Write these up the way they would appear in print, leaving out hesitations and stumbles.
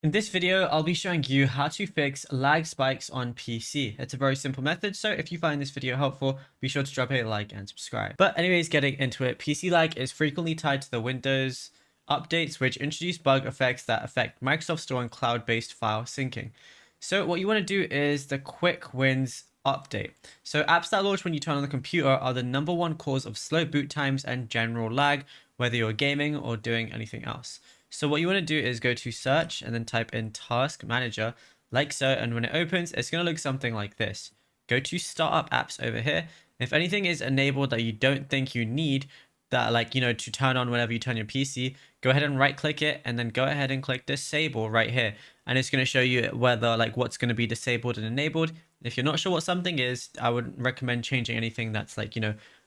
In this video, I'll be showing you how to fix lag spikes on PC. It's a very simple method, so if you find this video helpful, be sure to drop a like and subscribe. But anyways, getting into it, PC lag is frequently tied to the Windows updates, which introduce bug effects that affect Microsoft Store and cloud-based file syncing. So what you want to do is the quick wins update. So apps that launch when you turn on the computer are the #1 cause of slow boot times and general lag, whether you're gaming or doing anything else. So what you want to do is go to search and then type in task manager like so. And when it opens, it's going to look something like this. Go to startup apps over here. If anything is enabled that you don't think you need, that to turn on whenever you turn your PC, go ahead and right click it and then go ahead and click disable right here. And it's going to show you whether what's going to be disabled and enabled. If you're not sure what something is, I would recommend changing anything that's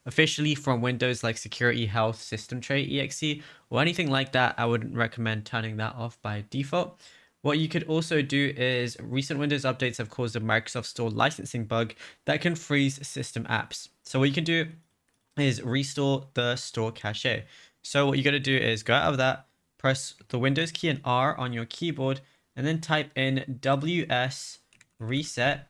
officially from Windows, like security, health, system tray, exe, or anything like that. I would recommend turning that off by default. What you could also do is recent Windows updates have caused a Microsoft Store licensing bug that can freeze system apps. So what you can do is restore the store cache. So what you got to do is go out of that, press the Windows key and R on your keyboard, and then type in ws reset.exe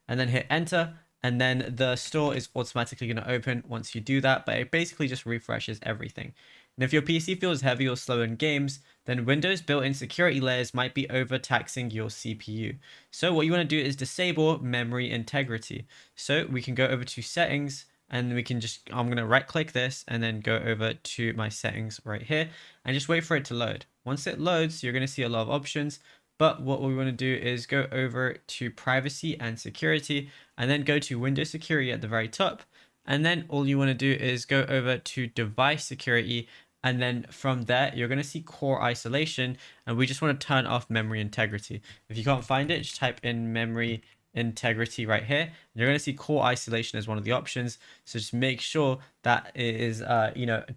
and then hit enter. And then the store is automatically going to open once you do that, but it basically just refreshes everything. And if your PC feels heavy or slow in games, then Windows built-in security layers might be overtaxing your CPU. So what you want to do is disable memory integrity. So we can go over to settings and we can I'm going to right click this and then go over to my settings right here and just wait for it to load. Once it loads, you're going to see a lot of options. But what we want to do is go over to privacy and security and then go to Windows security at the very top. And then all you want to do is go over to device security. And then from there, you're going to see core isolation. And we just want to turn off memory integrity. If you can't find it, just type in memory integrity right here. And you're going to see core isolation as one of the options. So just make sure that it is,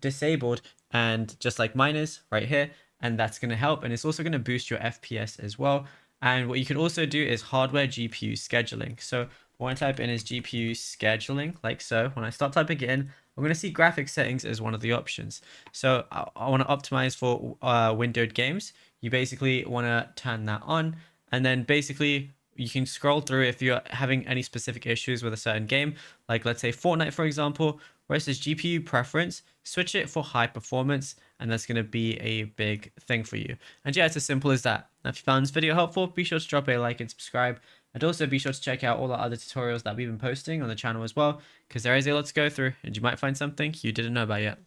disabled, and just like mine is right here. And that's going to help. And it's also going to boost your FPS as well. And what you can also do is hardware GPU scheduling. So what I type in is GPU scheduling, like so. When I start typing it in, I'm going to see graphics settings as one of the options. So I want to optimize for windowed games. You basically want to turn that on. And then basically you can scroll through if you're having any specific issues with a certain game, like let's say Fortnite, for example, where it says GPU preference, switch it for high performance, and that's going to be a big thing for you. And yeah, it's as simple as that. Now, if you found this video helpful, be sure to drop a like and subscribe. And also be sure to check out all the other tutorials that we've been posting on the channel as well, because there is a lot to go through and you might find something you didn't know about yet.